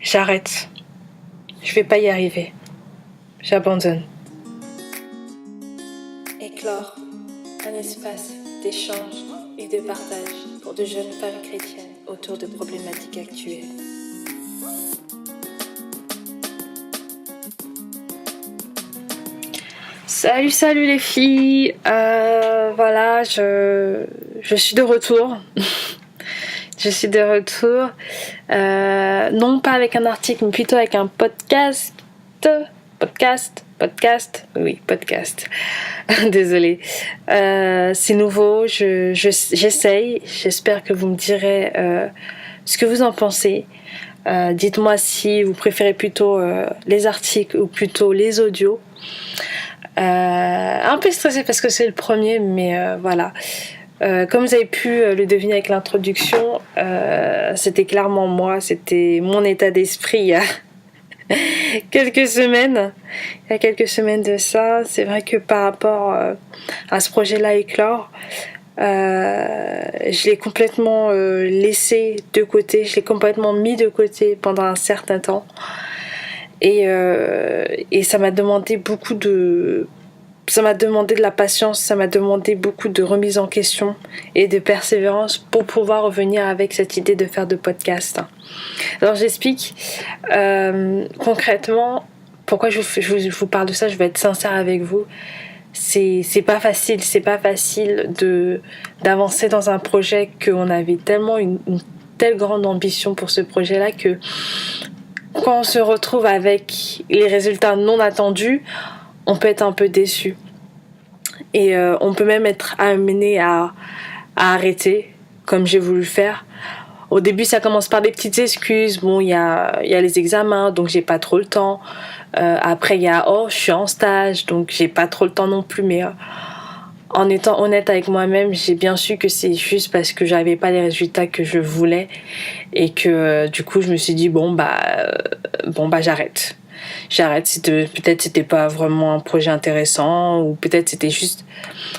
j'arrête. Je vais pas y arriver. J'abandonne. Éclore, un espace d'échange et de partage pour de jeunes femmes chrétiennes autour de problématiques actuelles. Salut les filles, voilà, je suis de retour. Je suis de retour, non pas avec un article, mais plutôt avec un podcast. Oui, podcast. Désolée. C'est nouveau, j'essaye. J'espère que vous me direz ce que vous en pensez. Dites-moi si vous préférez plutôt les articles ou plutôt les audios. Un peu stressée parce que c'est le premier, mais voilà. Comme vous avez pu le deviner avec l'introduction, c'était clairement moi, c'était mon état d'esprit il y a quelques semaines. Il y a quelques semaines de ça, c'est vrai que par rapport à ce projet-là, Éclore, je l'ai complètement laissé de côté, je l'ai complètement mis de côté pendant un certain temps. Et ça m'a demandé ça m'a demandé de la patience, ça m'a demandé beaucoup de remise en question et de persévérance pour pouvoir revenir avec cette idée de faire de podcast. Alors j'explique concrètement pourquoi je vous parle de ça, je vais être sincère avec vous. C'est pas facile d'avancer dans un projet qu'on avait tellement une telle grande ambition pour ce projet-là que quand on se retrouve avec les résultats non attendus, on peut être un peu déçu. Et on peut même être amené à arrêter, comme j'ai voulu faire. Au début, ça commence par des petites excuses. Bon, il y a les examens, donc j'ai pas trop le temps. Après, il y a je suis en stage, donc j'ai pas trop le temps non plus. Mais en étant honnête avec moi-même, j'ai bien su que c'est juste parce que j'avais pas les résultats que je voulais. Et que du coup, je me suis dit, j'arrête. Peut-être c'était pas vraiment un projet intéressant, ou peut-être c'était juste,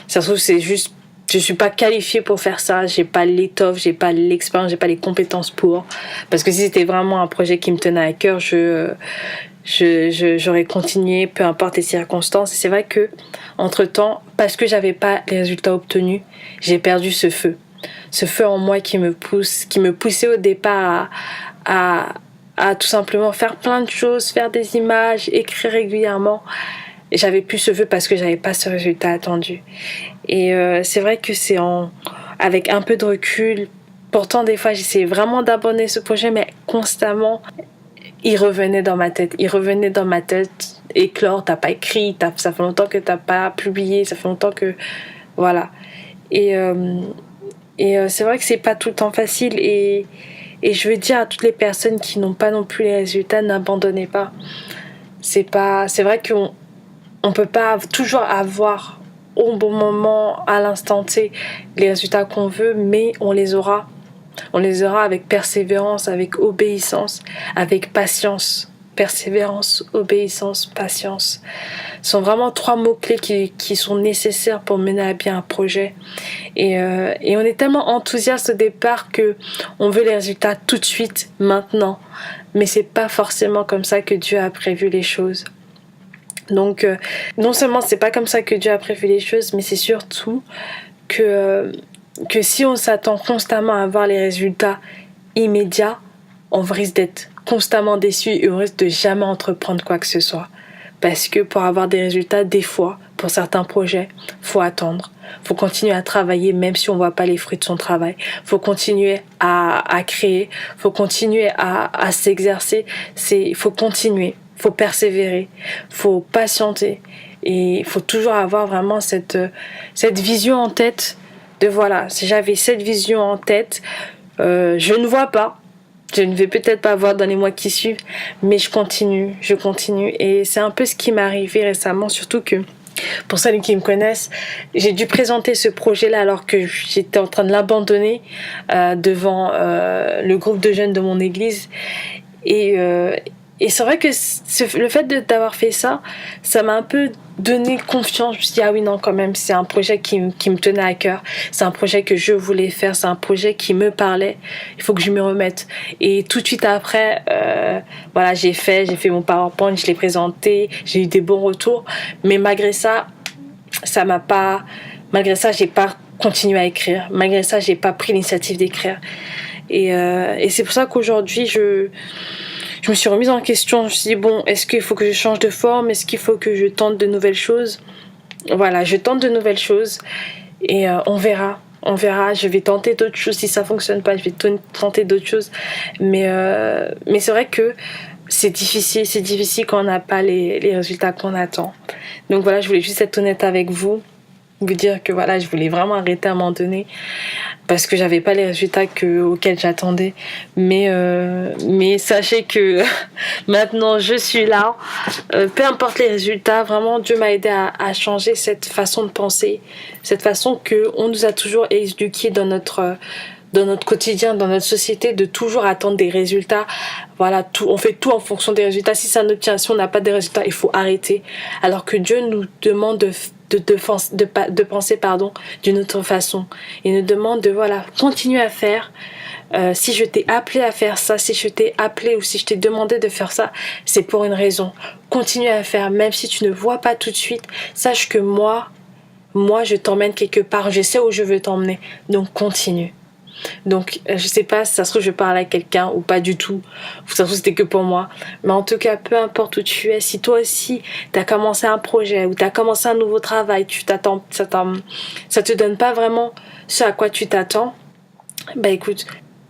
ça se trouve c'est juste, je suis pas qualifiée pour faire ça, j'ai pas l'étoffe, j'ai pas l'expérience, j'ai pas les compétences pour, parce que si c'était vraiment un projet qui me tenait à cœur, j'aurais continué, peu importe les circonstances. Et c'est vrai que entre temps, parce que j'avais pas les résultats obtenus, j'ai perdu ce feu en moi qui me poussait au départ à tout simplement faire plein de choses, faire des images, écrire régulièrement. Et j'avais plus ce feu parce que j'avais pas ce résultat attendu. Et c'est vrai que c'est avec un peu de recul. Pourtant, des fois, j'essayais vraiment d'abandonner ce projet, mais constamment, il revenait dans ma tête. Éclore, t'as pas écrit, ça fait longtemps que t'as pas publié, ça fait longtemps que... Voilà. Et c'est vrai que c'est pas tout le temps facile. Et je veux dire à toutes les personnes qui n'ont pas non plus les résultats, n'abandonnez pas. C'est vrai qu'on peut pas toujours avoir au bon moment, à l'instant T, les résultats qu'on veut, mais on les aura. On les aura avec persévérance, avec obéissance, avec patience. Persévérance, obéissance, patience. Ce sont vraiment 3 mots-clés qui sont nécessaires pour mener à bien un projet. Et on est tellement enthousiaste au départ qu'on veut les résultats tout de suite, maintenant. Mais c'est pas forcément comme ça que Dieu a prévu les choses. Donc, non seulement c'est pas comme ça que Dieu a prévu les choses, mais c'est surtout que si on s'attend constamment à avoir les résultats immédiats, on risque d'être constamment déçu et on risque de jamais entreprendre quoi que ce soit. Parce que pour avoir des résultats, des fois, pour certains projets, faut attendre. Faut continuer à travailler même si on voit pas les fruits de son travail. Faut continuer à créer. Faut continuer à s'exercer. Faut continuer. Faut persévérer. Faut patienter. Et il faut toujours avoir vraiment cette vision en tête de voilà, si j'avais cette vision en tête, je ne vois pas. Je ne vais peut-être pas voir dans les mois qui suivent, mais je continue. Et c'est un peu ce qui m'est arrivé récemment, surtout que, pour celles qui me connaissent, j'ai dû présenter ce projet-là alors que j'étais en train de l'abandonner devant le groupe de jeunes de mon église. Et Et c'est vrai que le fait d'avoir fait ça, ça m'a un peu donné confiance. Je me suis dit, ah oui, non, quand même, c'est un projet qui me tenait à cœur. C'est un projet que je voulais faire. C'est un projet qui me parlait. Il faut que je m'y remette. Et tout de suite après, voilà, j'ai fait mon PowerPoint, je l'ai présenté, j'ai eu des bons retours. Mais malgré ça, j'ai pas continué à écrire. Malgré ça, j'ai pas pris l'initiative d'écrire. Et c'est pour ça qu'aujourd'hui, je me suis remise en question. Je me suis dit, bon, est-ce qu'il faut que je change de forme? Est-ce qu'il faut que je tente de nouvelles choses? Voilà, je tente de nouvelles choses et on verra. On verra, je vais tenter d'autres choses. Si ça fonctionne pas, je vais tenter d'autres choses. Mais c'est vrai que c'est difficile quand on n'a pas les résultats qu'on attend. Donc voilà, je voulais juste être honnête avec vous dire que voilà, je voulais vraiment arrêter à un moment donné parce que j'avais pas les résultats auxquels j'attendais. Mais sachez que maintenant je suis là. Peu importe les résultats, vraiment Dieu m'a aidé à changer cette façon de penser, cette façon qu'on nous a toujours éduqués dans notre quotidien, dans notre société, de toujours attendre des résultats. Voilà, on fait tout en fonction des résultats. Si on n'a pas de résultats, il faut arrêter. Alors que Dieu nous demande de penser d'une autre façon. Il nous demande de continuer à faire. Si je t'ai appelé à faire ça, si je t'ai appelé ou si je t'ai demandé de faire ça, c'est pour une raison. Continue à faire, même si tu ne vois pas tout de suite. Sache que moi, je t'emmène quelque part. Je sais où je veux t'emmener. Donc continue. Donc je sais pas si ça se trouve je parle à quelqu'un ou pas du tout, ou ça se trouve c'était que pour moi, mais en tout cas peu importe où tu es, si toi aussi t'as commencé un projet ou t'as commencé un nouveau travail, ça te donne pas vraiment ce à quoi tu t'attends, bah écoute,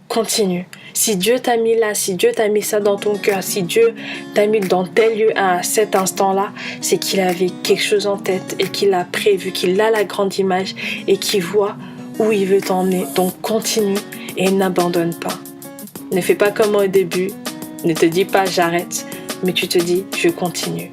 continue. Si Dieu t'a mis là, si Dieu t'a mis ça dans ton cœur, si Dieu t'a mis dans tel lieu à cet instant-là, c'est qu'il avait quelque chose en tête et qu'il a prévu, qu'il a la grande image et qu'il voit où il veut t'emmener. Donc continue et n'abandonne pas. Ne fais pas comme moi au début. Ne te dis pas j'arrête, mais tu te dis je continue.